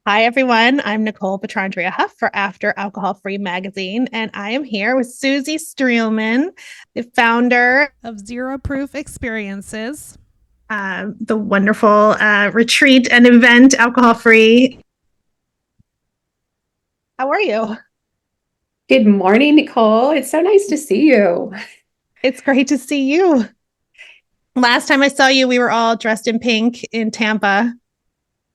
Hi, everyone. I'm Nicole Petrandria Huff for After Alcohol Free Magazine, and I am here with Susie Streelman, the founder of Zero Proof Experiences, the wonderful retreat and event, alcohol free. How are you? Good morning, Nicole. It's so nice to see you. It's great to see you. Last time I saw you, we were all dressed in pink in Tampa.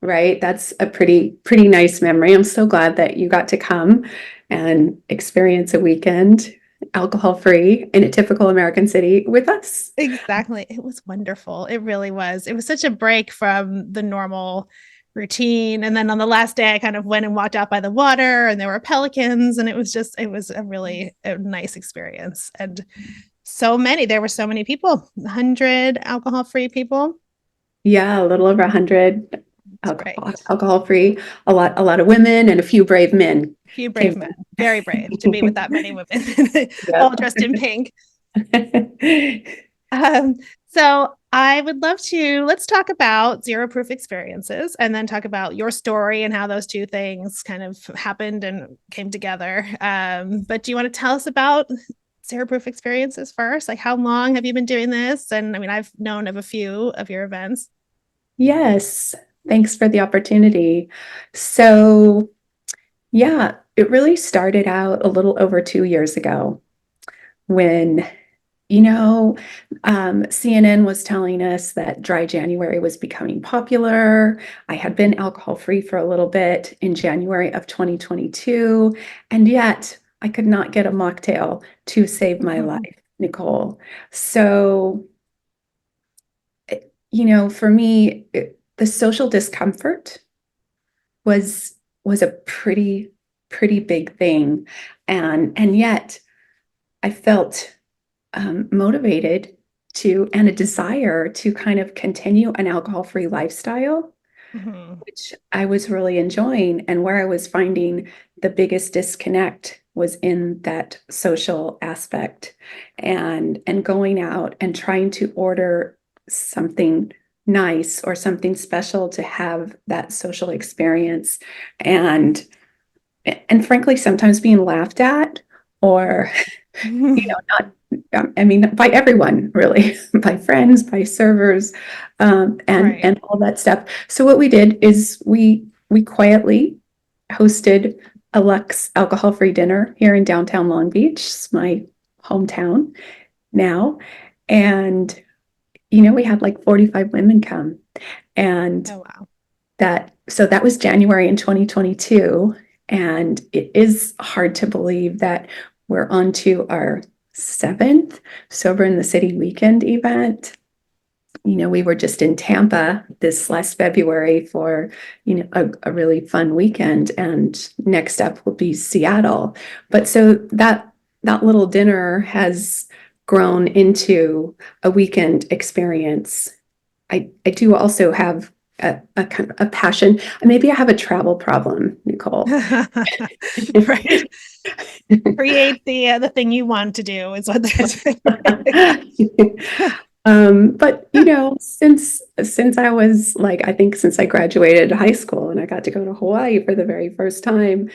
Right? That's a pretty nice memory. I'm so glad that you got to come and experience a weekend alcohol-free in a typical American city with us. Exactly. It was wonderful. It really was. It was such a break from the normal routine. And then on the last day, I kind of went and walked out by the water and there were pelicans. And it was a really a nice experience. And there were so many people, 100 alcohol free people. Yeah, a little over 100 It's great. alcohol-free, a lot of women and a few brave men Few came brave men, very brave to be with that many women, Yep. all dressed in pink. Um, so I would love to let's talk about zero proof experiences and then talk about your story and how those two things kind of happened and came together. But do you want to tell us about zero proof experiences first? Like, how long have you been doing this? And I mean, I've known of a few of your events. Yes, thanks for the opportunity. So, yeah, it really started out a little over 2 years ago when, you know, CNN was telling us that dry January was becoming popular. I had been alcohol free for a little bit in January of 2022, and yet I could not get a mocktail to save my Mhm. life, Nicole. So, for me, the social discomfort was a pretty big thing, and yet I felt motivated to and a desire to kind of continue an alcohol-free lifestyle, Mhm. which I was really enjoying. And where I was finding the biggest disconnect was in that social aspect and going out and trying to order something nice or something special to have that social experience and and frankly sometimes being laughed at or not, I mean, by everyone, really, by friends, by servers, and Right. and all that stuff. So what we did is we quietly hosted a Lux alcohol-free dinner here in downtown Long Beach, it's my hometown now, and we had like 45 women come, and Oh, wow. that was January in 2022, and it is hard to believe that we're on to our seventh Sober in the City weekend event. We were just in Tampa this last February for, a really fun weekend, and next up will be Seattle. But so that little dinner has grown into a weekend experience. I do also have a kind of a passion. Maybe I have a travel problem, Nicole. Right. Create the thing you want to do is what they're But since I was like, I think since I graduated high school and I got to go to Hawaii for the very first time,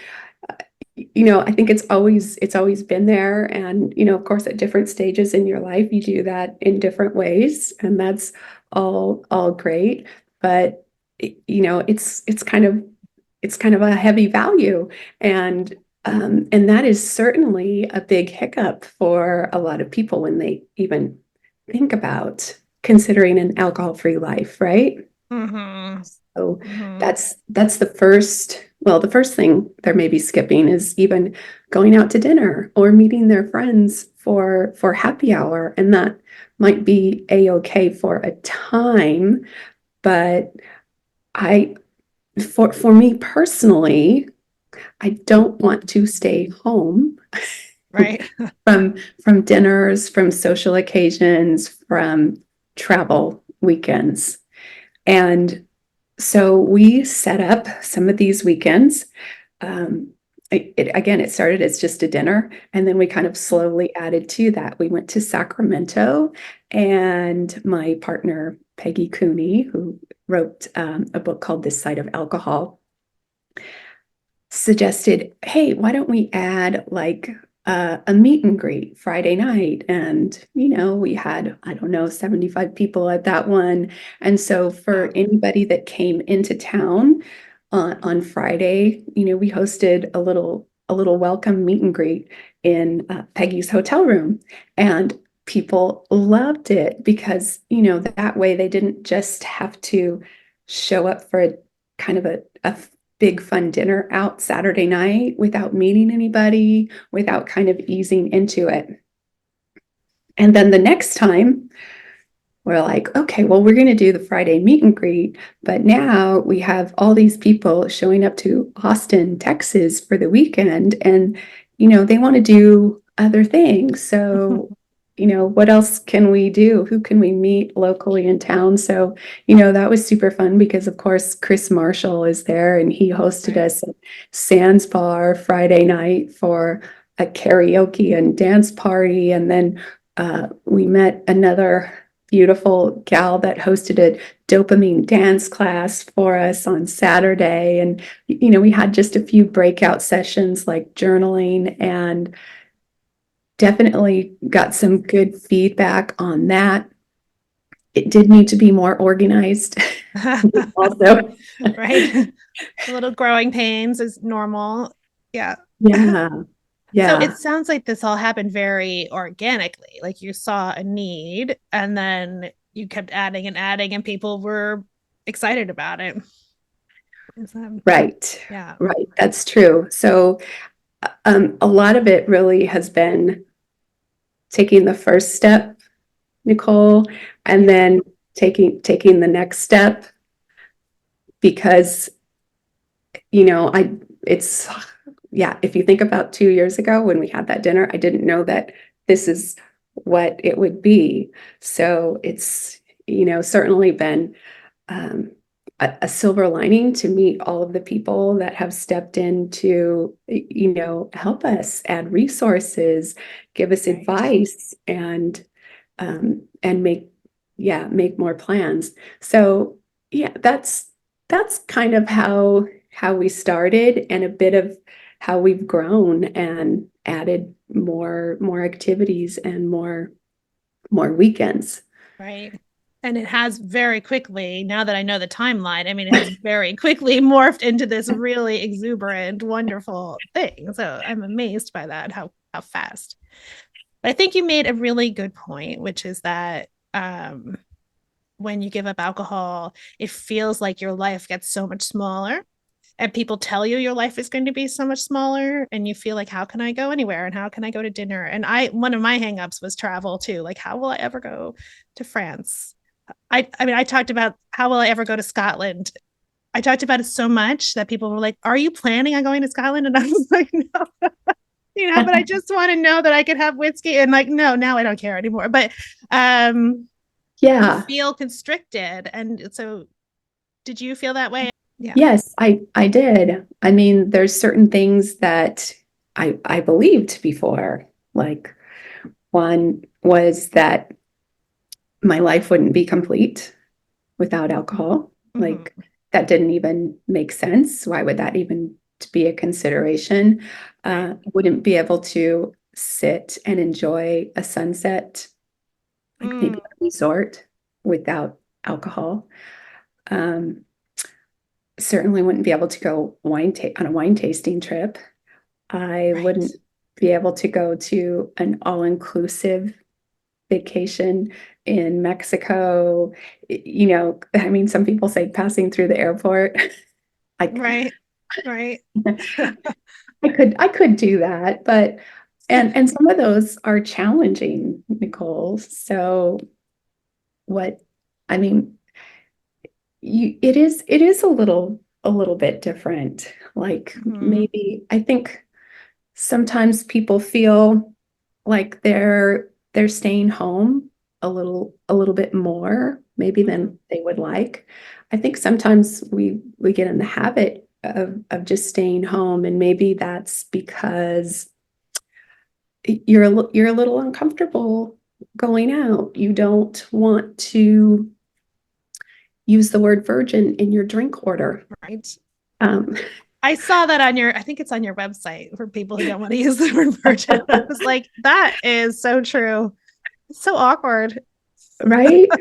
I think it's always been there. And of course, at different stages in your life, you do that in different ways, and that's all great. But it's kind of a heavy value, and that is certainly a big hiccup for a lot of people when they even think about considering an alcohol-free life, right? hmm So hmm that's the first thing they're maybe skipping is even going out to dinner or meeting their friends for happy hour, and that might be a-okay for a time, but I for me personally, I don't want to stay home Right. from dinners, from social occasions, from travel weekends. And so we set up some of these weekends. Again, it started as just a dinner, and then we kind of slowly added to that. We went to Sacramento, and my partner, Peggy Cooney, who wrote a book called This Side of Alcohol, suggested, hey, why don't we add like a meet and greet Friday night? And, we had, I don't know, 75 people at that one. And so for Wow. anybody that came into town on Friday, we hosted a little welcome meet and greet in Peggy's hotel room. And people loved it because, that way they didn't just have to show up for a kind of a big fun dinner out Saturday night without meeting anybody, without kind of easing into it. And then the next time, we're like, okay, well, we're going to do the Friday meet and greet, but now we have all these people showing up to Austin, Texas for the weekend, and they want to do other things. So, what else can we do? Who can we meet locally in town? So, that was super fun because, of course, Chris Marshall is there, and he hosted Right. us at Sands Bar Friday night for a karaoke and dance party, and then we met another beautiful gal that hosted a dopamine dance class for us on Saturday. And, we had just a few breakout sessions like journaling, and definitely got some good feedback on that. It did need to be more organized also. Right. A little growing pains is normal. Yeah. Yeah. So it Yeah. sounds like this all happened very organically. Like you saw a need and then you kept adding, and people were excited about it. Right. Yeah. Right. That's true. So, a lot of it really has been taking the first step, Nicole, and Yeah. then taking the next step because I it's yeah, if you think about 2 years ago when we had that dinner, I didn't know that this is what it would be. So it's certainly been um, a silver lining to meet all of the people that have stepped in to help us add resources, give us Right. advice, and make more plans. So yeah, that's kind of how we started, and a bit of how we've grown and added more activities and more weekends. Right. And it has very quickly, now that I know the timeline, I mean, it has very quickly morphed into this really exuberant, wonderful thing. So I'm amazed by that, how fast. But I think you made a really good point, which is that when you give up alcohol, it feels like your life gets so much smaller. And people tell you your life is going to be so much smaller, and you feel like, how can I go anywhere? And how can I go to dinner? And one of my hangups was travel too. Like, how will I ever go to France? I mean, I talked about how will I ever go to Scotland? I talked about it so much that people were like, are you planning on going to Scotland? And I was like, no, but I just want to know that I could have whiskey. And like, no, now I don't care anymore. But you Yeah. feel constricted. And so did you feel that way? Yeah. Yes, I did. I mean, there's certain things that I believed before. Like one was that my life wouldn't be complete without alcohol. Like Mm-hmm. that didn't even make sense. Why would that even be a consideration? Right. Wouldn't be able to sit and enjoy a sunset, like maybe Mm, a resort without alcohol. Um, Certainly wouldn't be able to go on a wine tasting trip. I right. wouldn't be able to go to an all-inclusive vacation in Mexico. I mean, some people say passing through the airport. I Right. Right. I could do that, but and some of those are challenging, Nicole. So what I mean, it is a little bit different. Like Mhm. maybe I think sometimes people feel like they're staying home a little bit more maybe Mhm. than they would like. I think sometimes we get in the habit of just staying home, and maybe that's because you're a little uncomfortable going out. You don't want to use the word virgin in your drink order. Right. Um, I saw that on your, I think it's on your website for people who don't want to use the word virgin. I was like, that is so true. It's so awkward. Right? I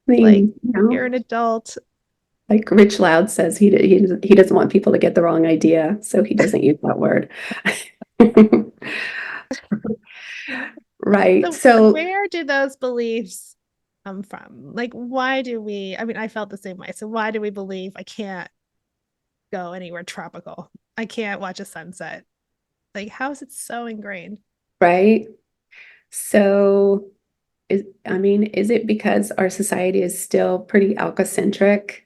Like, mean, you're an adult. like Rich Loud says, he doesn't want people to get the wrong idea, so he doesn't use that word. Right. So, So, where do those beliefs come from? Like, why do we? I mean, I felt the same way. So, why do we believe I can't go anywhere tropical? I can't watch a sunset. Like, how is it so ingrained? right. So, I mean, is it because our society is still pretty alcocentric,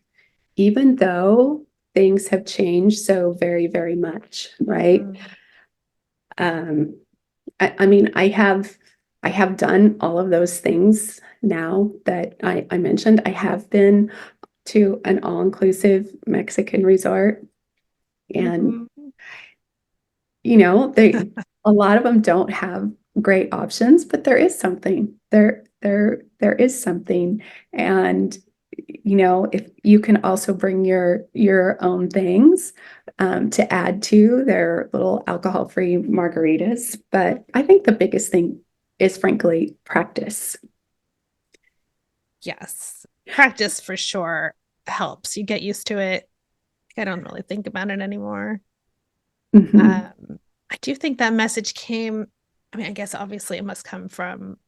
even though things have changed so very, very much, right? Mm. Um, I mean, I have done all of those things now that I mentioned. I have been to an all-inclusive Mexican resort, and Mhm. they a lot of them don't have great options, but there is something. There is something. And if you can also bring your own things to add to their little alcohol-free margaritas. But I think the biggest thing is frankly practice. Yes. Practice for sure helps. You get used to it. I don't really think about it anymore. Mhm. I do think that message came. I mean, I guess obviously it must come from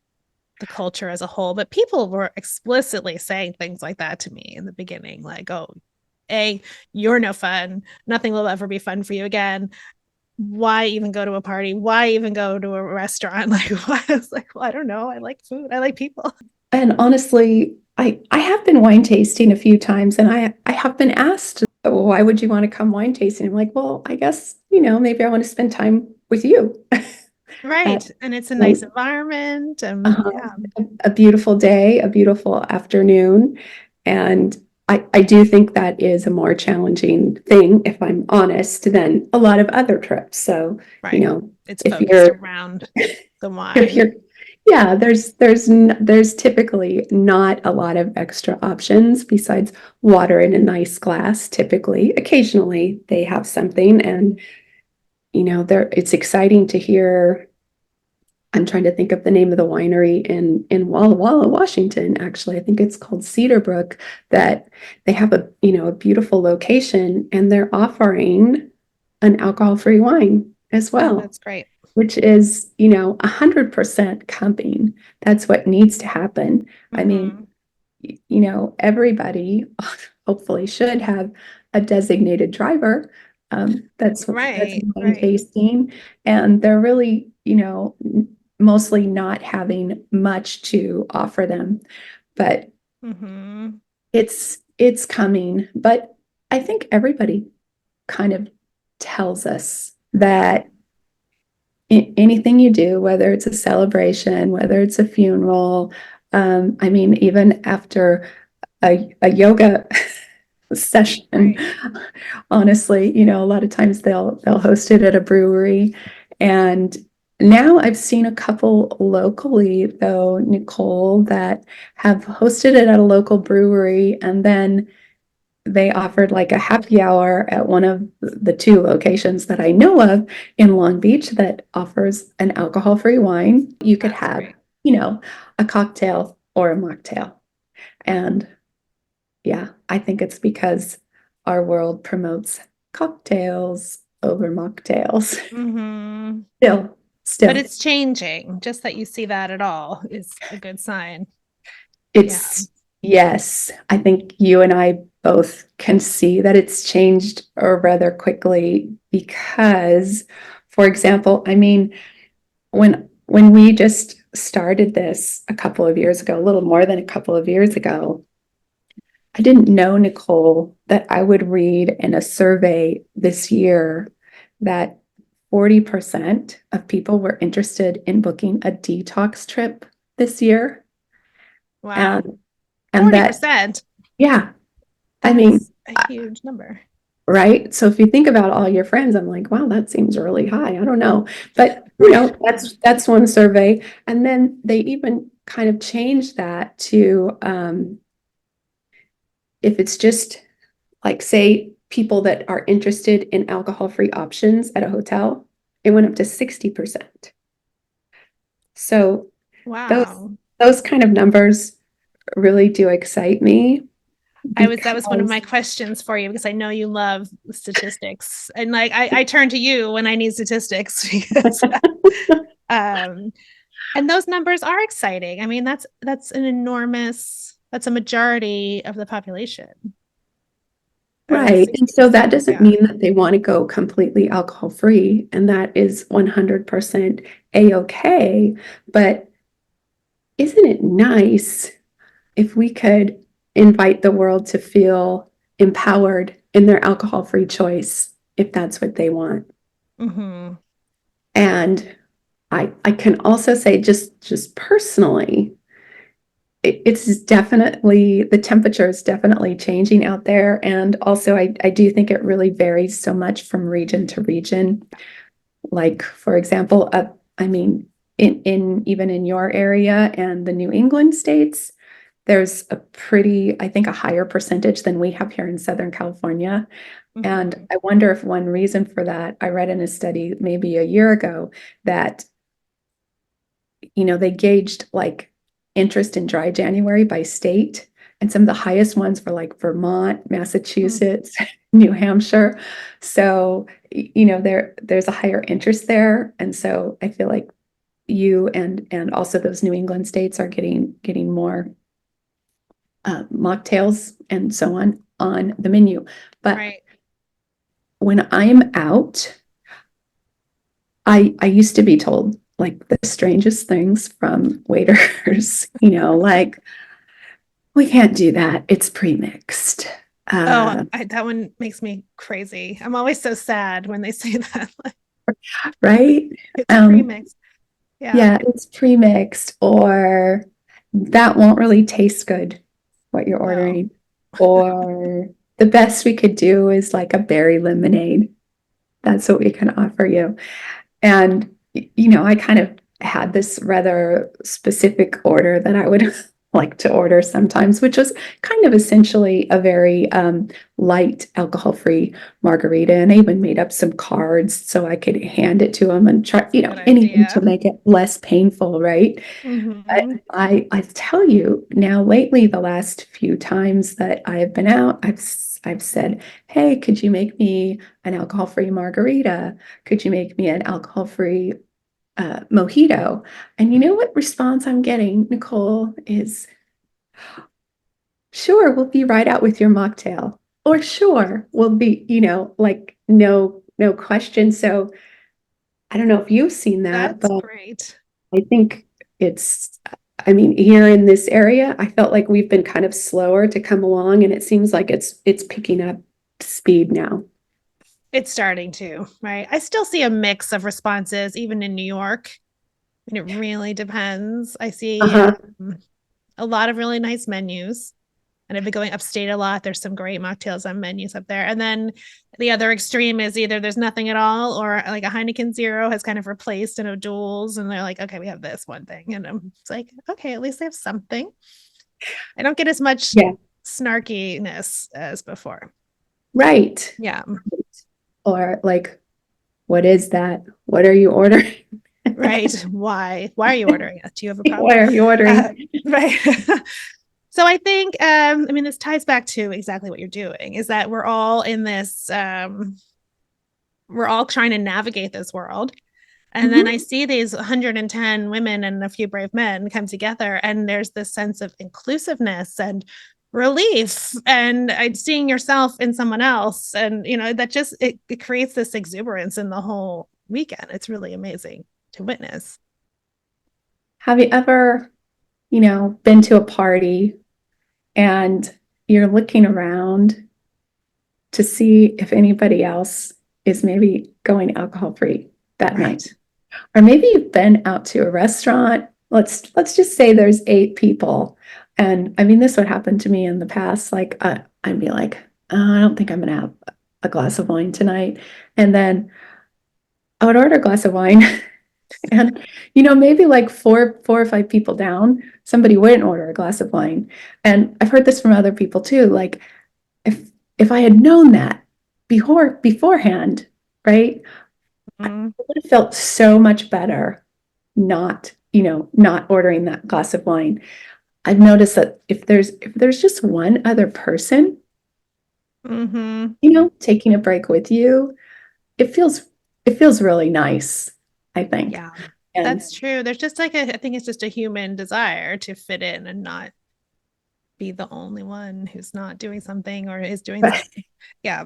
the culture as a whole, but people were explicitly saying things like that to me in the beginning, like, "Oh, A, you're no fun. Nothing will ever be fun for you again. Why even go to a party? Why even go to a restaurant?" Like, I was like, well, I don't know. I like food. I like people. And honestly, I have been wine tasting a few times, and I have been asked, "Oh, why would you want to come wine tasting?" I'm like, well, I guess, maybe I want to spend time with you. At Right. And it's a like nice environment. uh Yeah. a beautiful day, a beautiful afternoon. And I do think that is a more challenging thing, if I'm honest, than a lot of other trips. So, you Right. know, It's if focused you're around the if wine. you're yeah, there's typically not a lot of extra options besides water in a nice glass. Typically, occasionally they have something, and there it's exciting to hear. I'm trying to think of the name of the winery in Walla Walla, Washington. Actually, I think it's called Cedarbrook. That they have a beautiful location, and they're offering an alcohol-free wine as Oh, well, that's great. which is 100% cupping. That's what needs to happen. I mean, Hmm. everybody hopefully should have a designated driver. That's Right. wine Right. tasting, and they're really, mostly not having much to offer them. But Hmm. it's coming. But I think everybody kind of tells us that anything you do, whether it's a celebration, whether it's a funeral, I mean, even after a yoga session, Right. honestly, a lot of times they'll host it at a brewery. And now I've seen a couple locally, though, Nicole, that have hosted it at a local brewery, and then they offered like a happy hour at one of the two locations that I know of in Long Beach that offers an alcohol-free wine. You could That's have, great. a cocktail or a mocktail. And yeah, I think it's because our world promotes cocktails over mocktails. Hmm. Still, But still, it's changing. Just that you see that at all is a good sign. Yeah. it's yes, I think you and I both can see that it's changed rather quickly because, for example, I mean, when we just started this a couple of years ago, a little more than a couple of years ago, I didn't know, Nicole, that I would read in a survey this year that 40% of people were interested in booking a detox trip this year. Wow. And and that, 40%. yeah, I mean, That's a huge number. right? So if you think about all your friends, I'm like, wow, that seems really high. I don't know. But Right. that's one survey. And then they even kind of changed that to if it's just like say people that are interested in alcohol-free options at a hotel, it went up to 60%. So those Wow. those kind of numbers really do excite me That was one of because my questions for you because I know you love statistics. And like I turn to you when I need statistics because um and those numbers are exciting. I mean, that's a majority of the population. Over right. And so that 60%. doesn't Yeah. mean that they want to go completely alcohol free, and that is 100% a-okay. But isn't it nice if we could invite the world to feel empowered in their alcohol free choice, if that's what they want? Mm-hmm. And I can also say just personally, it's definitely the temperature is definitely changing out there. And also I do think it really varies so much from region to region. Like for example, I mean, in even in your area and the New England states, there's a pretty, I think, a higher percentage than we have here in Southern California. And Mm-hmm. I wonder if one reason for that, I read in a study maybe a year ago that, they gauged like interest in dry January by state. And some of the highest ones were like Vermont, Massachusetts, New Hampshire. So, there's a higher interest there. And so I feel like you and also those New England states are getting more mocktails and so on the menu. But Right. when I'm out, I used to be told like the strangest things from waiters, like we can't do that. It's pre-mixed. Oh, Uh, that one makes me crazy. I'm always so sad when they say that. Like, right? it's Um, pre-mixed. Yeah. yeah, it's pre-mixed, or that won't really taste good, what you're Oh, ordering. Or the best we could do is like a berry lemonade. That's what we can offer you. And, I kind of had this rather specific order that I would like to order sometimes, which was kind of essentially a very light alcohol-free margarita. And I even made up some cards so I could hand it to them and try, that's a good anything to idea. make it less painful, right? But Mm-hmm. I tell you now lately, the last few times that I've been out, I've said, hey, could you make me an alcohol-free margarita? Could you make me an alcohol-free mojito? And you know what response I'm getting, Nicole, is sure, we'll be right out with your mocktail. Or sure, we'll be, like no question. So I don't know if you've seen that, That's but great. I think it's, I mean, here in this area, I felt like we've been kind of slower to come along, and it seems like it's picking up speed now. It's starting to, right? I still see a mix of responses, even in New York. And it really depends. I see Uh-huh. a lot of really nice menus. And I've been going upstate a lot. There's some great mocktails on menus up there. And then the other extreme is either there's nothing at all, or like a Heineken Zero has kind of replaced an O'Doul's, and they're like, okay, we have this one thing. And it's like, okay, at least they have something. I don't get as much Yeah, snarkiness as before. right. Yeah. Or like, what is that? What are you ordering? Right. Why? Why are you ordering it? Do you have a problem? Why are you ordering? Right. So I think, I mean, this ties back to exactly what you're doing, is that we're all in this, we're all trying to navigate this world. And then I Mhm. see these 110 women and a few brave men come together, and there's this sense of inclusiveness and relief and seeing yourself in someone else. And, that just, it creates this exuberance in the whole weekend. It's really amazing to witness. Have you ever, been to a party and you're looking around to see if anybody else is maybe going alcohol free that Right. night? Or maybe you've been out to a restaurant. Let's just say there's 8 people. And I mean, this would happen to me in the past. Like I'd be like, oh, I don't think I'm gonna have a glass of wine tonight. And then I would order a glass of wine. And maybe like four or five people down, somebody wouldn't order a glass of wine. And I've heard this from other people too. Like if I had known that, beforehand, right? I Mm, would have felt so much better not ordering that glass of wine. I've noticed that if there's just one other person, hmm. taking a break with you, it feels it feels really nice, I think. Yeah, And that's true. There's just like I think it's just a human desire to fit in and not be the only one who's not doing something or is doing but something. Yeah.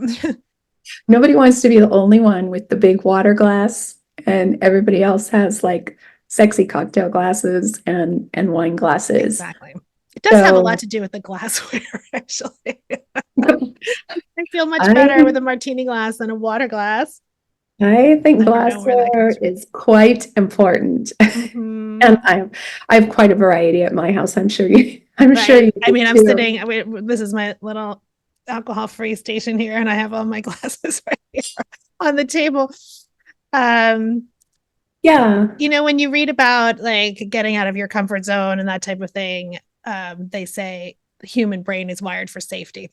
nobody wants to be the only one with the big water glass, and everybody else has like sexy cocktail glasses and wine glasses. Exactly. It does have a lot So to do with the glassware, actually. I feel much better with I a martini glass than a water glass. I think I don't know where that glassware comes from. is quite important. Hmm. And I have quite a variety at my house. I'm sure Right. you I do mean, I'm too. sitting, this is my little alcohol-free station here, and I have all my glasses right here on the table. Um, Yeah, when you read about like getting out of your comfort zone and that type of thing, they say the human brain is wired for safety.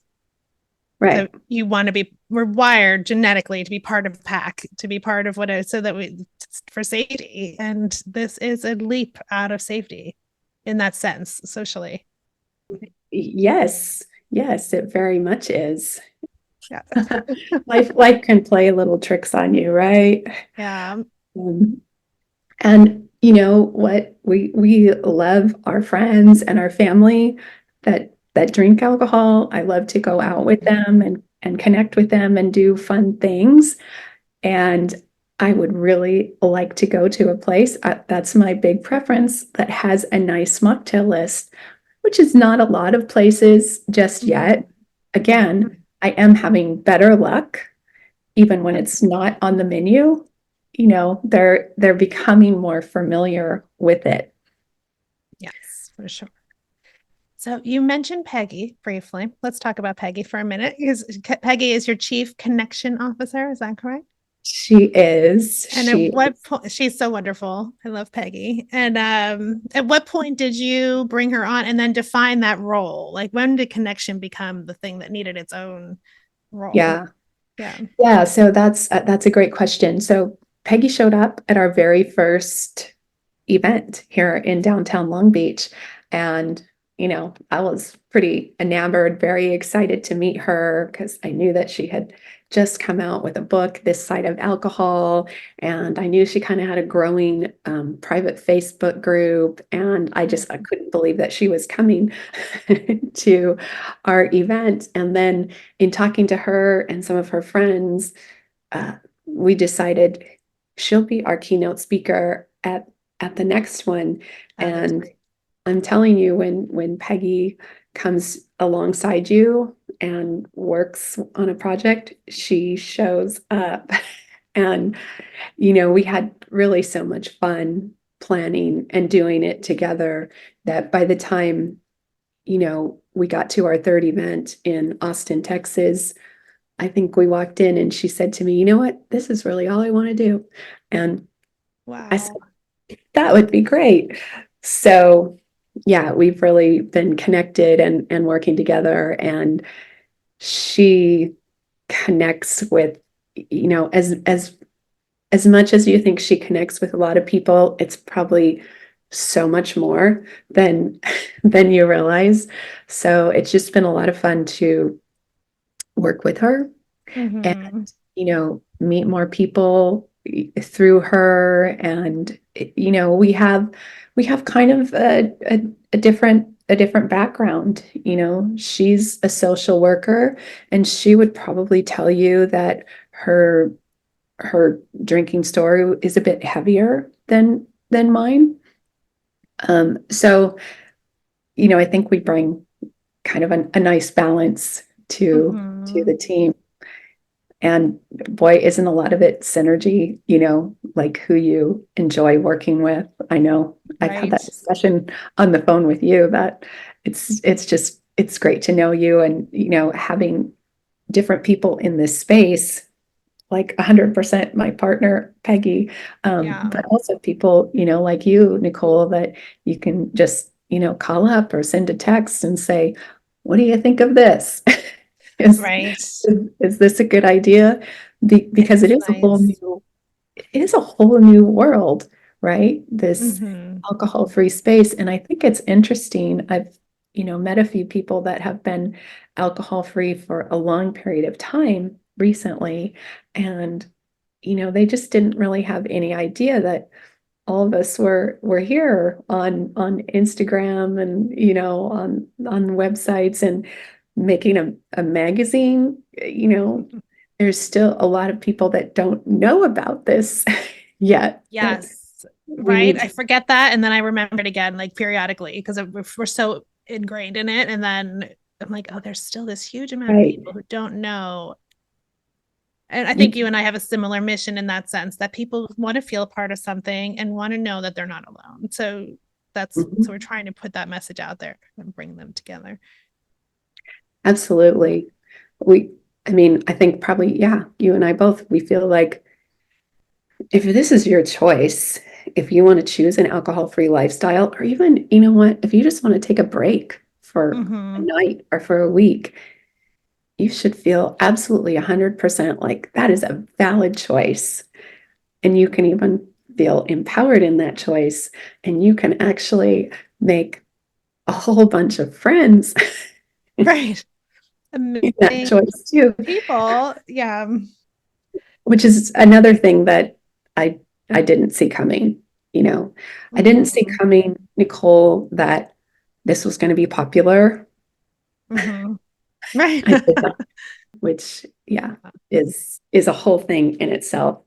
So right. you want to we're wired genetically to be part of a pack, to be part of so that for safety. And this is a leap out of safety in that sense, socially. Yes. Yes, it very much is. Yeah. Life can play little tricks on you, right? Yeah. Um, and you know what? We love our friends and our family that drink alcohol. I love to go out with them and connect with them and do fun things. And I would really like to go to a place, that's my big preference, that has a nice mocktail list, which is not a lot of places just Mhm. yet. Again, I am having better luck, even when it's not on the menu. They're becoming more familiar with it. Yes, for sure. So you mentioned Peggy briefly. Let's talk about Peggy for a minute because Peggy is your chief connection officer. Is that correct? She is, And at she what point, she's so wonderful. I love Peggy. And at what point did you bring her on and then define that role? Like when did connection become the thing that needed its own role? Yeah. Yeah. Yeah, so that's a great question. So Peggy showed up at our very first event here in downtown Long Beach. And, I was pretty enamored, very excited to meet her because I knew that she had just come out with a book, This Side of Alcohol. And I knew she kind of had a growing private Facebook group. And I couldn't believe that she was coming to our event. And then in talking to her and some of her friends, uh, we decided she'll be our keynote speaker at the next one. Oh, that's And great. I'm telling you, when Peggy comes alongside you and works on a project, she shows up. And, we had really so much fun planning and doing it together that by the time, we got to our third event in Austin, Texas, I think we walked in and she said to me, "You know what? This is really all I want to do." And I said, Wow. that would be great. So, yeah, we've really been connected and working together. And she connects with, as much as you think she connects with a lot of people, it's probably so much more than than you realize. So it's just been a lot of fun to work with her and Hmm. meet more people through her. And we have kind of a different background. She's a social worker, and she would probably tell you that her drinking story is a bit heavier than mine. So I think we bring kind of a nice balance to Hmm. the team. And boy, isn't a lot of it synergy, like who you enjoy working with. I know I've had that Right. discussion on the phone with you that it's great to know you, and, having different people in this space, like 100% my partner, Peggy, Yeah. but also people, like you, Nicole, that you can just, call up or send a text and say, "What do you think of this?" Right. is this a good idea? Because It's it is a whole nice. new, it is a whole new world, right? This Hmm. alcohol-free space. And I think it's interesting. I've, met a few people that have been alcohol-free for a long period of time recently. And, they just didn't really have any idea that all of us were here on Instagram and, on websites and making a magazine. There's still a lot of people that don't know about this yet, that Yes. we Right. need I to. forget that. And then I remember it again, like periodically, because we're so ingrained in it. And then I'm like, oh, there's still this huge amount of Right. people who don't know. And I think You, you and I have a similar mission in that sense that people want to feel a part of something and want to know that they're not alone. So we're mhm. trying to put that message out there and bring them together. Absolutely. We, I mean, I think probably, yeah, you and I both, we feel like if this is your choice, if you want to choose an alcohol-free lifestyle, or even, you know what, if you just want to take a break for a Mm-hmm. night or for a week, you should feel absolutely 100% like that is a valid choice. And you can even feel empowered in that choice. And you can actually make a whole bunch of friends Right. in that Amazing choice too, people. Yeah. which is another thing that I I didn't see coming. I didn't see Mm-hmm. coming, Nicole, that this was going to be popular. Mm-hmm. Right. I did not, which yeah, is a whole thing in itself.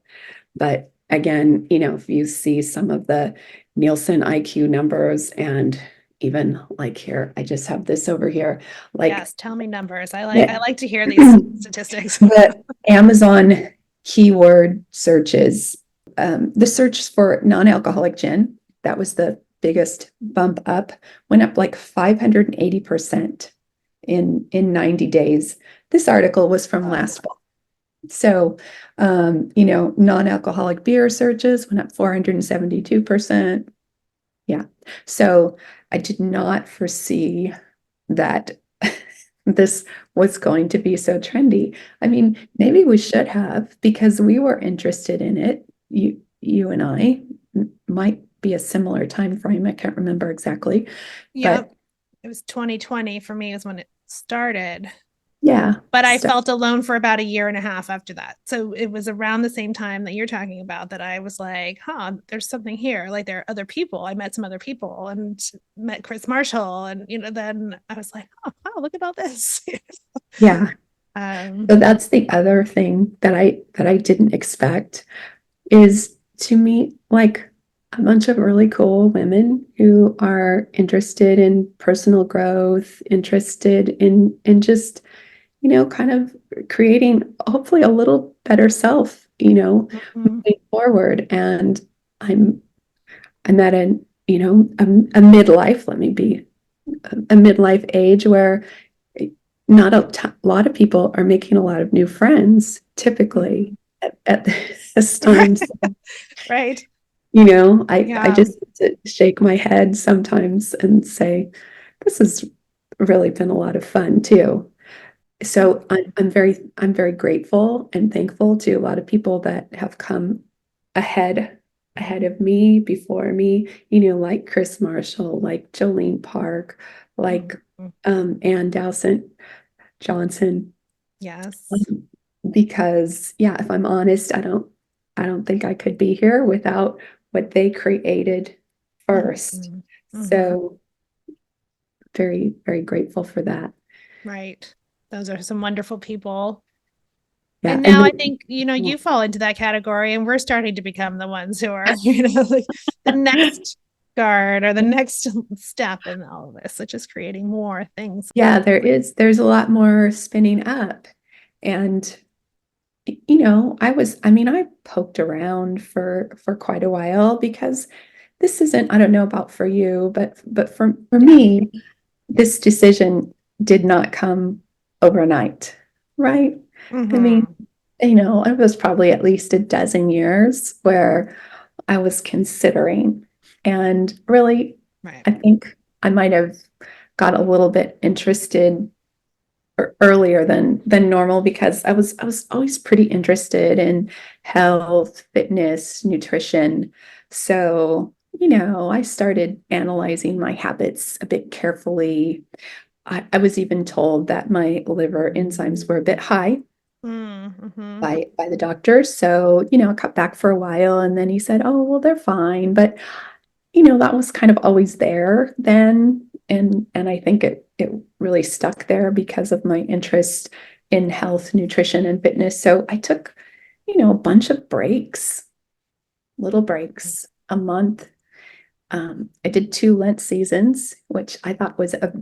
But again, if you see some of the Nielsen IQ numbers and even like here, I just have this over here, like Yes. Tell me numbers. I the, like to hear these statistics. the Amazon keyword searches, the search for non-alcoholic gin, that was the biggest bump up, went up like 580% in 90 days. This article was from Wow. last fall. So, non-alcoholic beer searches went up 472%. Yeah. So I did not foresee that this was going to be so trendy. I mean, maybe we should have because we were interested in it. You and I might be a similar time frame. I can't remember exactly, Yep. but It was 2020 for me is when it started. yeah. But I So felt alone for about a year and a half after that. So it was around the same time that you're talking about that I was like, huh, there's something here. Like there are other people. I met some other people and met Chris Marshall. And, then I was like, oh, wow, look at all this. yeah. um, So that's the other thing that I didn't expect is to meet like a bunch of really cool women who are interested in personal growth, interested in just, kind of creating hopefully a little better self, mhm. moving forward. And I'm I'm at a midlife, let me be a midlife age where not a lot of people are making a lot of new friends typically Mhm. at this time. So, Right. I Yeah. just have to shake my head sometimes and say, this has really been a lot of fun too. So I'm very grateful and thankful to a lot of people that have come ahead ahead of me, before me, like Chris Marshall, like Jolene Park, like Mhm. Ann Dowsett Johnson. Yes. Um, because yeah, if I'm honest, I don't think I could be here without what they created first. Mhm. Mhm. So very, very grateful for that. Right. Those are some wonderful people. Yeah. And And now I then think, you fall into that category and we're starting to become the ones who are, like the next guard or the next step in all of this, which is creating more things. yeah, there's a lot more spinning up. And I poked around for quite a while because this isn't, I don't know about for you, but for Yeah. me, this decision did not come overnight, right? I mean, Hmm. it was probably at least a dozen years where I was considering. And really, Right. I think I might have got a little bit interested earlier than normal because I was always pretty interested in health, fitness, nutrition. So, I started analyzing my habits a bit carefully. I was even told that my liver enzymes were a bit high Mm-hmm. by the doctor. So, I cut back for a while and then he said, "Oh, well, they're fine." But, that was kind of always there then. And I think it really stuck there because of my interest in health, nutrition, and fitness. So I took, a bunch of breaks, little breaks, a month. I did 2 Lent seasons, which I thought was a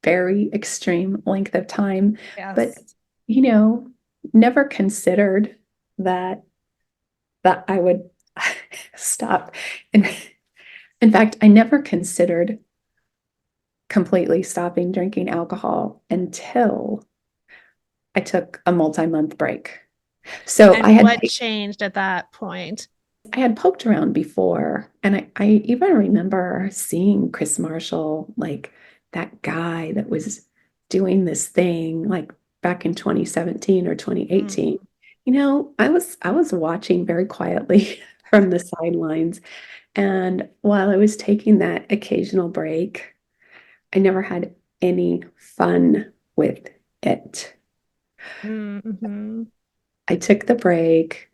very extreme length of time, but Yes. you know, never considered that I would stop. And in fact, I never considered completely stopping drinking alcohol until I took a multi-month break. So And what changed at that point? I had poked around before, and I even remember seeing Chris Marshall, like that guy that was doing this thing like back in 2017 or 2018. Mm. I was watching very quietly from the sidelines. And while I was taking that occasional break, I never had any fun with it. Mm-hmm. I took the break.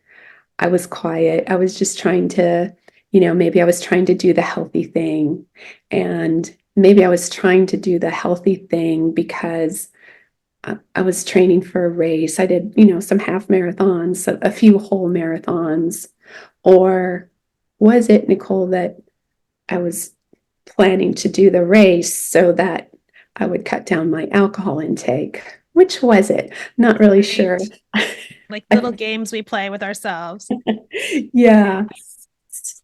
I was quiet. I was just trying to, maybe I was trying to do the healthy thing. And maybe I was trying to do the healthy thing because I was training for a race. I did, some half marathons, a few whole marathons. Or was it, Nicole, that I was planning to do the race so that I would cut down my alcohol intake? Which was it? Not really sure. Right. Like little games we play with ourselves. Yeah.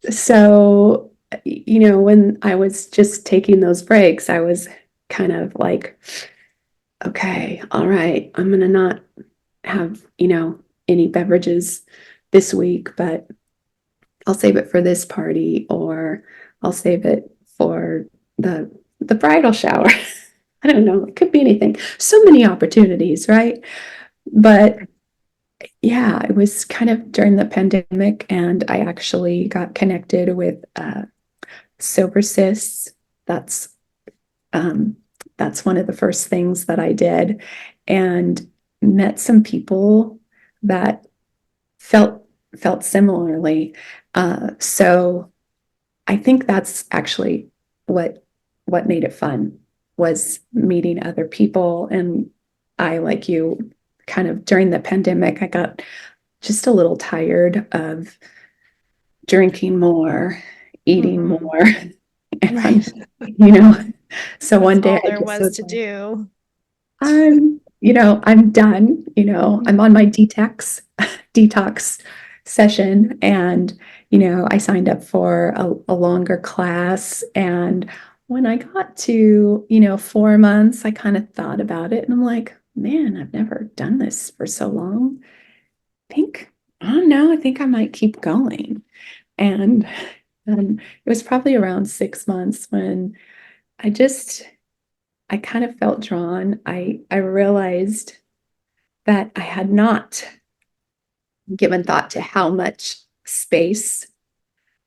So, when I was just taking those breaks, I was kind of like, okay, all right, I'm gonna not have, any beverages this week, but I'll save it for this party, or I'll save it for the bridal shower. I don't know, it could be anything. So many opportunities, right? But yeah, it was kind of during the pandemic, and I actually got connected with Sober Sis. That's um, that's one of the first things that I did, and met some people that felt similarly. So I think that's actually what made it fun, was meeting other people. And I, like you, kind of during the pandemic, I got just a little tired of drinking more, eating Mm-hmm. more. Right. And, you know, so That's one day all I there just was was to like, do. I'm done, I'm Mhm. on my detox session. And, I signed up for a longer class. And when I got to, 4 months, I kind of thought about it and I'm like, man, I've never done this for so long. think, I don't know, I think I might keep going. And it was probably around 6 months when I just, I kind of felt drawn. I realized that I had not given thought to how much space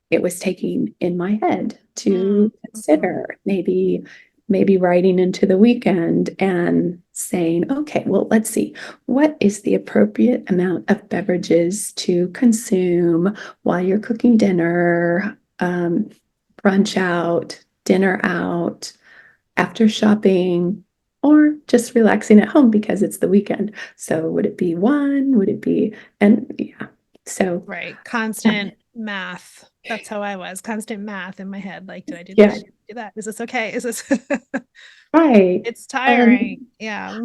it was taking in my head to Mm-hmm. consider. Maybe writing into the weekend and saying, okay, well, let's see, what is the appropriate amount of beverages to consume while you're cooking dinner, brunch out, dinner out, after shopping, or just relaxing at home because it's the weekend. So would it be one? Would it be, and yeah. So Right. Constant math. That's how I was. Constant math in my head. Like, did I do yeah, this? Do that? Is this okay? Is this right. it's And tiring. Yeah.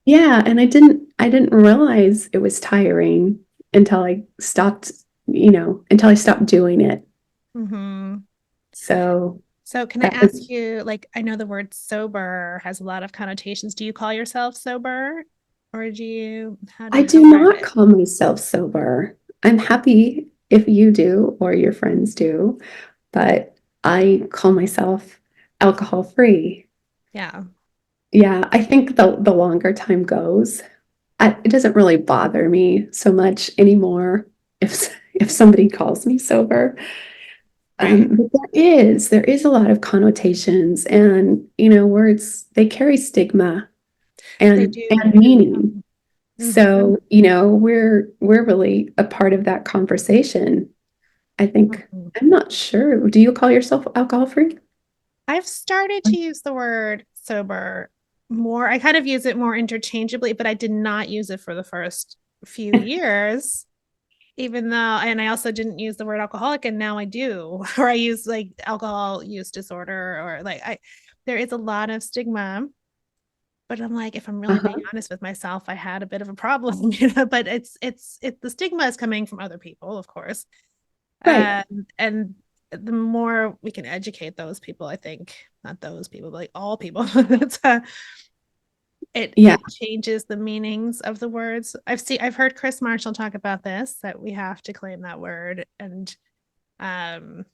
yeah, and I didn't realize it was tiring until I stopped, until I stopped doing it. Mm-hmm. So So can I that was, ask you, like, I know the word sober has a lot of connotations. Do you call yourself sober? Or how do I you do describe not it? call myself sober. I'm happy if you do or your friends do, but I call myself alcohol free. Yeah. Yeah, I think the longer time goes, it doesn't really bother me so much anymore if somebody calls me sober. Right. But there is a lot of connotations, and words, they carry stigma They and do. meaning. Hmm. So, we're really a part of that conversation. I think Hmm. I'm not sure. Do you call yourself alcohol free? I've started to use the word sober more. I kind of use it more interchangeably, but I did not use it for the first few years, even though, and I also didn't use the word alcoholic, and now I do, or I use like alcohol use disorder, or like there is a lot of stigma. But I'm like, if I'm really being Uh-huh. honest with myself, I had a bit of a problem, but it's the stigma is coming from other people, of course. Right. And the more we can educate those people, I think, not those people, but like all people, it's Yeah. it changes the meanings of the words. I've heard Chris Marshall talk about this, that we have to claim that word. And um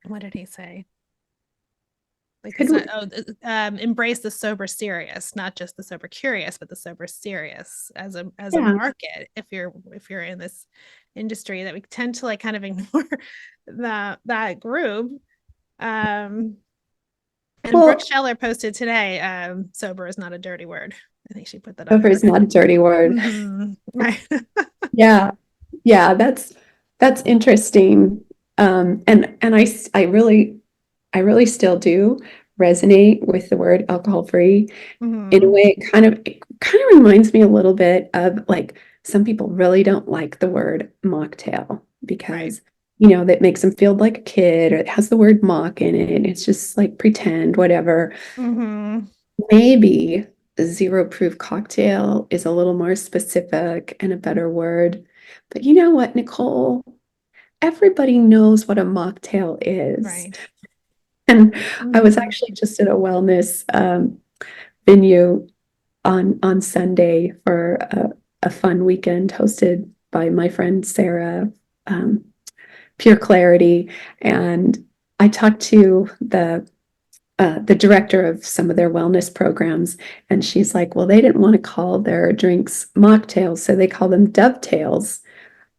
what did he say? Like Could we, embrace the sober serious, not just the sober curious, but the sober serious as a yeah. market. If you're in this industry, that we tend to like kind of ignore that group. um and Brooke Well, Scheller posted today, sober is not a dirty word. I think she put that on sober her. is not a dirty word. Right. Yeah. Yeah, that's interesting. And I really still do resonate with the word alcohol free. In a Hmm. way, it kind of reminds me a little bit of like some people really don't like the word mocktail Right. because that makes them feel like a kid, or it has the word mock in it. It's just like pretend, whatever. Hmm. Maybe a zero proof cocktail is a little more specific and a better word. But you know what, Nicole? Everybody knows what a mocktail is. Right. And I was Hmm. actually just at a wellness venue on Sunday for a fun weekend hosted by my friend Sarah, um, Pure Clarity. And I talked to the director of some of their wellness programs, and she's like, well, they didn't want to call their drinks mocktails, so they call them dovetails.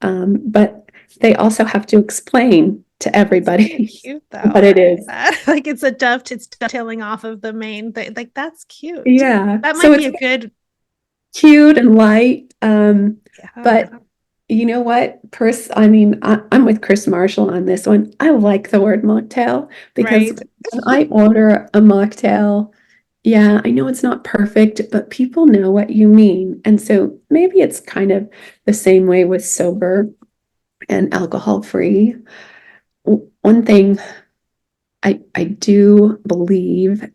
But they also have to explain to That's really everybody cute though. what I it like is. that. Like it's dovetailing off of the main thing. Like that's cute. Yeah, That so might be it's a good, cute and light. yeah. But you know what? I mean, I'm with Chris Marshall on this one. I like the word mocktail because Right. when I order a mocktail, yeah, I know it's not perfect, but people know what you mean. And so maybe it's kind of the same way with sober and alcohol free. One thing I do believe,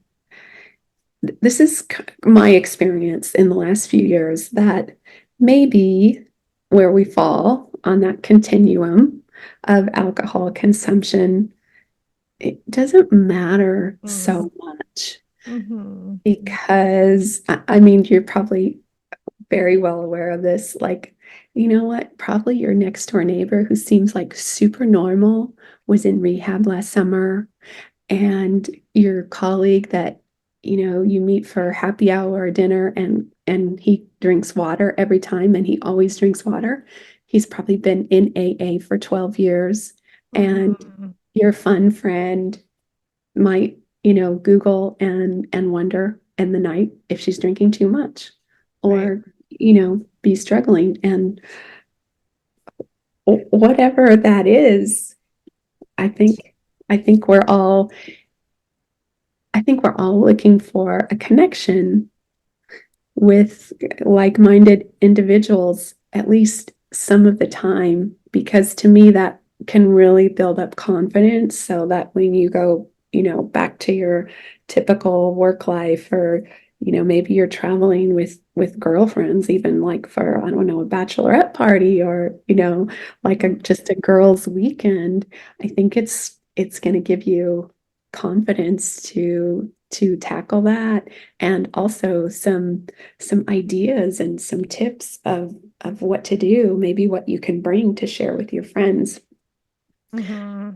this is my experience in the last few years, that maybe where we fall on that continuum of alcohol consumption, it doesn't matter Mm. so much Hmm. because I mean, you're probably very well aware of this. Like, you know what? Probably your next door neighbor who seems like super normal was in rehab last summer, and your colleague that you meet for happy hour or dinner, and he drinks water every time, and he always drinks water. He's probably been in AA for 12 years, and Hmm. your fun friend might Google and wonder in the night if she's drinking too much, Right. or be struggling. And whatever that is, i think i think we're all I think we're all looking for a connection with like-minded individuals at least some of the time, because to me that can really build up confidence so that when you go, back to your typical work life, or maybe you're traveling with girlfriends, even like for, I don't know, a bachelorette party, or like just a girls' weekend. I think it's going to give you confidence to tackle that, and also some ideas and some tips of what to do, maybe what you can bring to share with your friends. Hmm.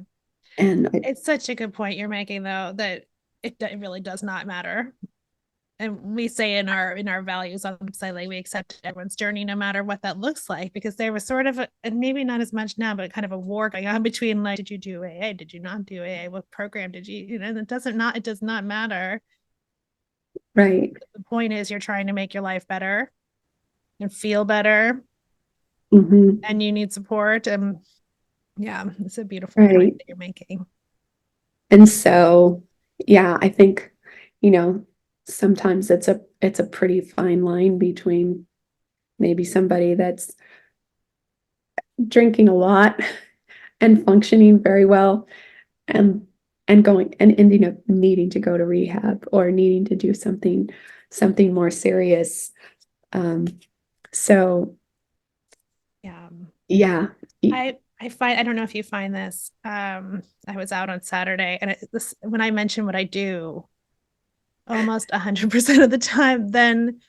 And It's such a good point you're making, though, that it really does not matter. And we say in our values on the website, like we accept everyone's journey, no matter what that looks like, because there was sort of and maybe not as much now, but kind of a war going on between like, did you do AA? Did you not do AA? What program did you, and it does not matter. Right. The point is you're trying to make your life better and feel better, Hmm. and you need support. And yeah, it's a beautiful point Right. that you're making. And so, yeah, I think, you know, sometimes it's a pretty fine line between maybe somebody that's drinking a lot and functioning very well and going and ending up needing to go to rehab or needing to do something more serious. Um, so Yeah. yeah. I find, I don't know if you find this. I was out on Saturday, and when I mention what I do, almost 100% of the time, then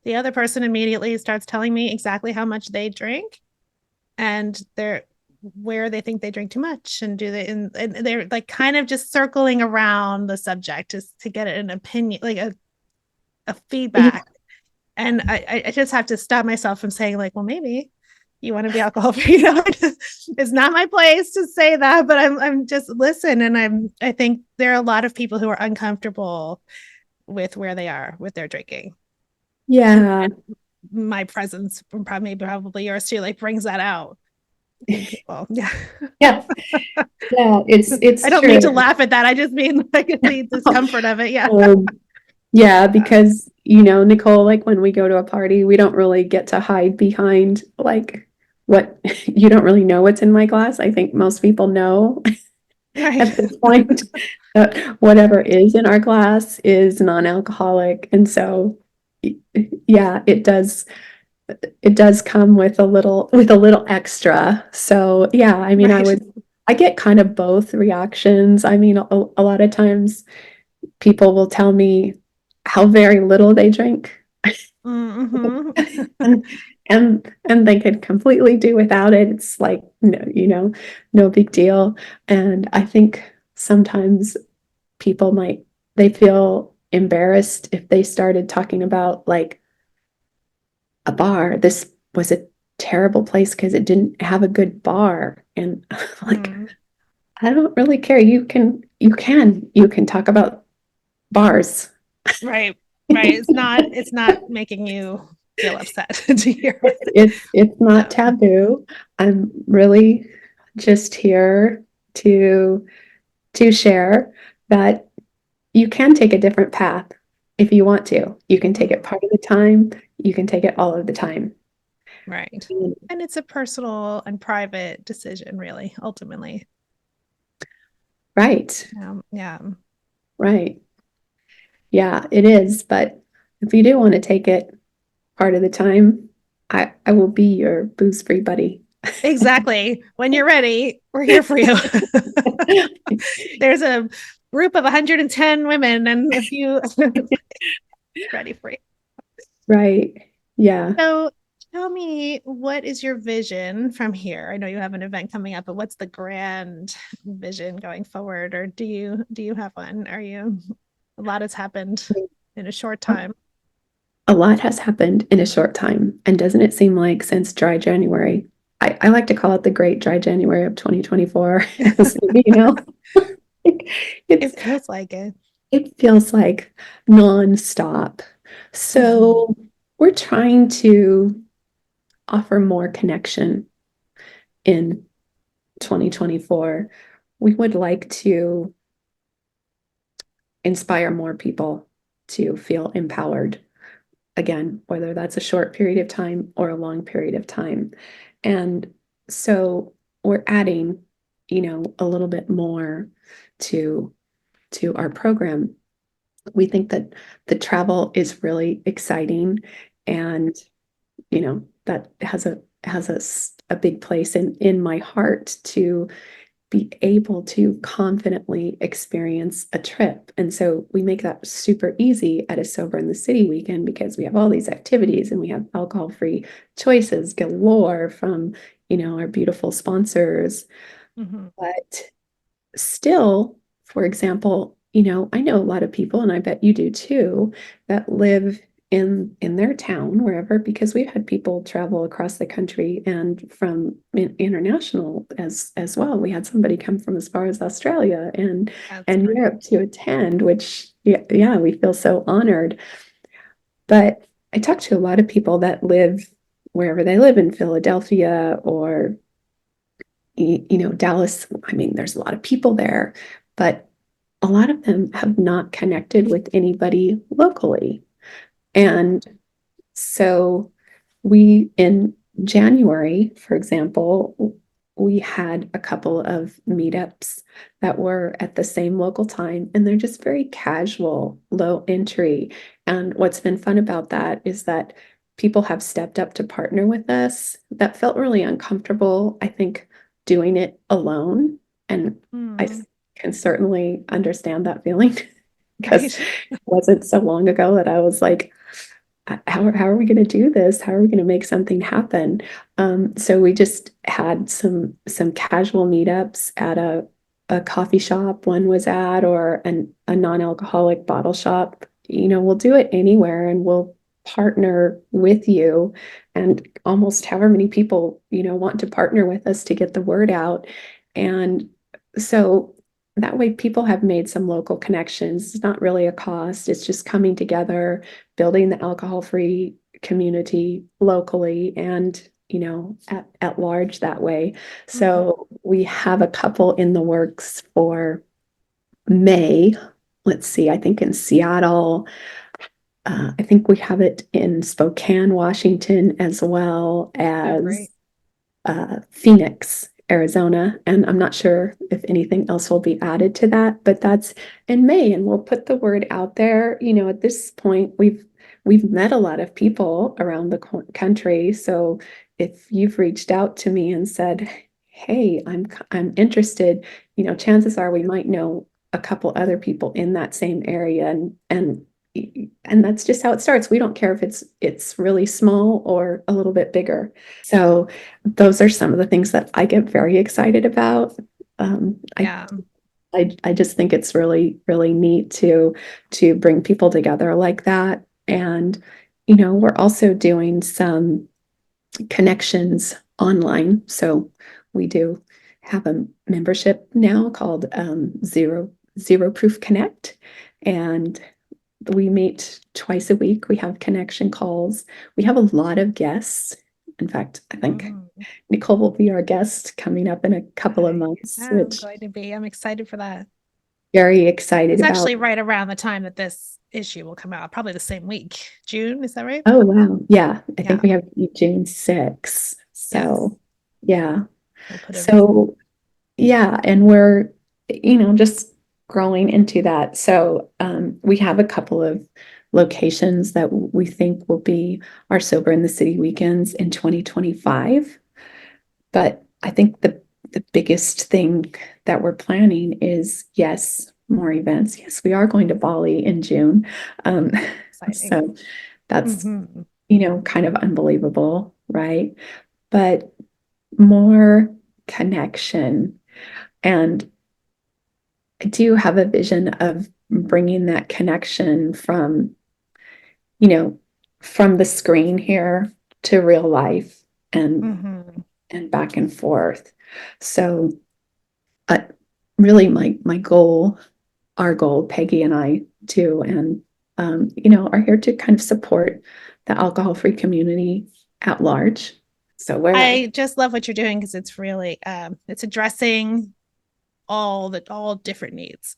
the other person immediately starts telling me exactly how much they drink, and they're where they think they drink too much, and do they, and they're like kind of just circling around the subject just to get an opinion, like a feedback. And I just have to stop myself from saying like, well, maybe you want to be alcohol free. It's not my place to say that, but I'm just listen. And I think there are a lot of people who are uncomfortable with where they are with their drinking. Yeah. And my presence, probably yours too, like brings that out in people. Yeah. Yeah. Yeah. It's I it's don't mean to true. laugh at that. I just mean like the discomfort of it. Yeah. Um, yeah, because Nicole, like when we go to a party, we don't really get to hide behind like what you don't really know what's in my glass. I think most people know Right. at this point that whatever is in our glass is non-alcoholic. And so yeah, it does come with a little extra. So yeah, I mean, Right. I get kind of both reactions. I mean, a lot of times people will tell me how very little they drink Mm-hmm. and and they could completely do without it. It's like no, no big deal. And I think sometimes people might they feel embarrassed if they started talking about like a bar. This was a terrible place because it didn't have a good bar. And like, Mm. I don't really care. You can talk about bars. Right. Right. It's not making you feel upset to hear it. It's not Um, taboo. I'm really just here to share that you can take a different path if you want to. You can take it part of the time, you can take it all of the time. right. And it's a personal and private decision, really, ultimately. Right, Yeah. right. Yeah, it is. But if you do want to take it part of the time, I will be your booze-free buddy. Exactly. When you're ready, we're here for you. There's a group of 110 women and a few ready for you. Right. Yeah. So tell me, what is your vision from here? I know you have an event coming up, but what's the grand vision going forward? Or do you have one? Are you A lot has happened in a short time. A lot has happened in a short time. And doesn't it seem like since dry January, I like to call it the great dry January of 2024, as, it's It feels like it. it feels like nonstop. Mhm. So we're trying to offer more connection in 2024. We would like to inspire more people to feel empowered again, whether that's a short period of time or a long period of time. And so we're adding, a little bit more to our program. We think that the travel is really exciting, and that has a big place in my heart to be able to confidently experience a trip. And so we make that super easy at a Sober in the City weekend because we have all these activities and we have alcohol-free choices galore from, our beautiful sponsors. Mhm. But still, for example, I know a lot of people, and I bet you do too, that live in their town, wherever, because we've had people travel across the country and from international as well. We had somebody come from as far as Australia That's and great. Europe to attend, which yeah, we feel so honored. But I talk to a lot of people that live wherever they live in Philadelphia or Dallas. I mean, there's a lot of people there, but a lot of them have not connected with anybody locally. And so we, in January, for example, we had a couple of meetups that were at the same local time, and they're just very casual, low entry. And what's been fun about that is that people have stepped up to partner with us that felt really uncomfortable, I think, doing it alone. And I Mm, can certainly understand that feeling because right. it wasn't so long ago that I was like, how are we going to do this? How are we going to make something happen? So we just had some casual meetups at a coffee shop one was at, or a non-alcoholic bottle shop. We'll do it anywhere, and we'll partner with you, and almost however many people want to partner with us to get the word out. And so that way people have made some local connections. It's not really a cost. It's just coming together, building the alcohol-free community locally and at large that way. Mhm. So we have a couple in the works for May. Let's see, I think in Seattle. I think we have it in Spokane, Washington, as well Oh, as great. Phoenix, Arizona. And I'm not sure if anything else will be added to that, but that's in May, and we'll put the word out there. At this point, we've met a lot of people around the country. So if you've reached out to me and said, "Hey, I'm interested," chances are we might know a couple other people in that same area, and that's just how it starts. We don't care if it's really small or a little bit bigger. So those are some of the things that I get very excited about. Um, I, Yeah. I just think it's really, really neat to bring people together like that. And, we're also doing some connections online. So we do have a membership now called Zero Proof Connect. And we meet twice a week. We have connection calls. We have a lot of guests. In fact, I think Mm, Nicole will be our guest coming up in a couple of months, I'm which going to be. I'm excited for that. very excited It's about. actually right around the time that this issue will come out, probably the same week. June, is that right? Oh, wow. Yeah, I think Yeah. we have June 6th. Yes. So, yeah. We'll put a So, yeah, and we're, just growing into that. So, we have a couple of locations that we think will be our Sober in the City weekends in 2025. But I think the biggest thing that we're planning is, yes, more events. Yes, we are going to Bali in June. Um, exciting. so that's, Hmm. kind of unbelievable, right? But more connection. And I do have a vision of bringing that connection you know, from the screen here to real life and Hmm. back and forth. So, uh, really, my goal, our goal, Peggy and I too, and are here to kind of support the alcohol-free community at large. So wherever. I just love what you're doing because it's really it's addressing all different needs.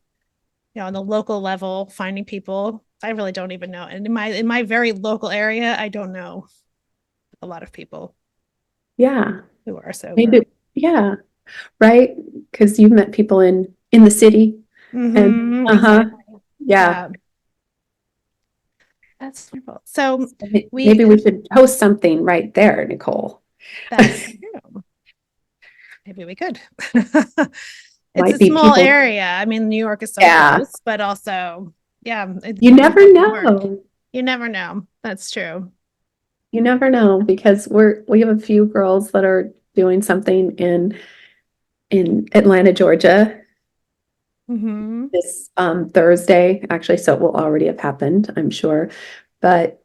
On the local level, finding people. I really don't even know. And in my very local area, I don't know a lot of people Yeah, who are sober. maybe, yeah, right. Because you've met people in the city, and Hmm. uh-huh, Exactly. yeah. Yeah, that's wonderful. So we Maybe we should host something right there, Nicole. that's true. Maybe we could. It's Might a be small people. area. I mean, New York is so Yeah, close, but also, yeah, you it never can work. know. You never know. That's true. You never know because we have a few girls that are doing something in Atlanta, Georgia, Mm-hmm. this Thursday, actually, so it will already have happened, I'm sure. But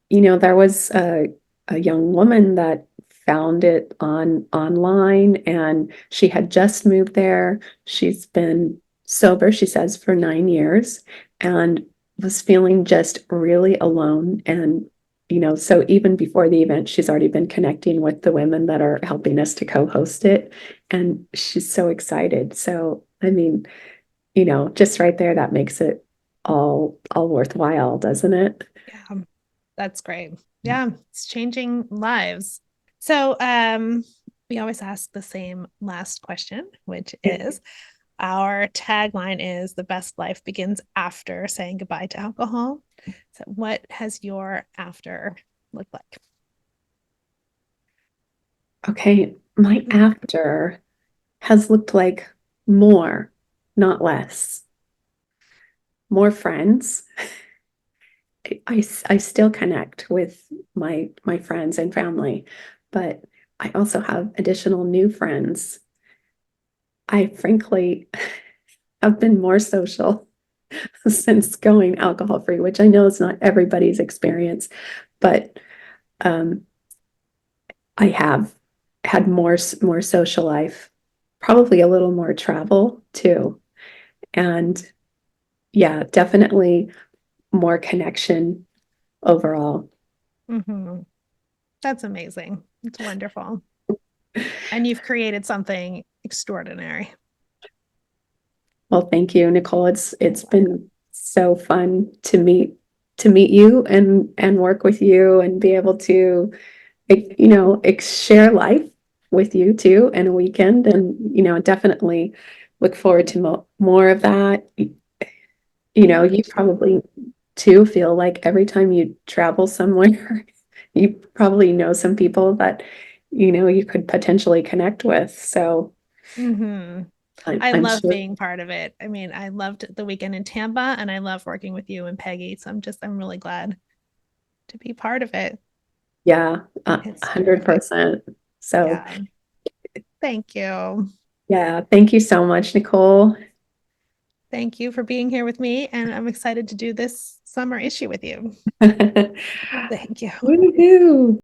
there was a young woman that found it online, and she had just moved there. She's been sober, she says, for 9 years, and was feeling just really alone. And so even before the event, she's already been connecting with the women that are helping us to co-host it, and she's so excited. So I mean, just right there, that makes it all worthwhile, doesn't it? Yeah, that's great. Yeah, it's changing lives. So, we always ask the same last question, which is our tagline is the best life begins after saying goodbye to alcohol. So, what has your after looked like? Okay, my after has looked like more, not less. More friends. I still connect with my friends and family, but I also have additional new friends. I frankly have been more social since going alcohol free, which I know is not everybody's experience, but um, I have had more social life, probably a little more travel too, and yeah, definitely more connection overall. Mm-hmm. That's amazing. It's wonderful. And you've created something extraordinary. Well, thank you, Nicole. It's been so fun to meet you and work with you and be able to share life with you too in a weekend, and definitely look forward to more of that. You probably too feel like every time you travel somewhere, you probably know some people that you could potentially connect with. So Mm-hmm. I I'm love sure, being part of it. I mean, I loved the weekend in Tampa and I love working with you and Peggy. So I'm really glad to be part of it. yeah, It's terrific. 100%. So Yeah. Thank you. yeah, thank you so much, Nicole. Thank you for being here with me. And I'm excited to do this summer issue with you. Thank you. Woohoo!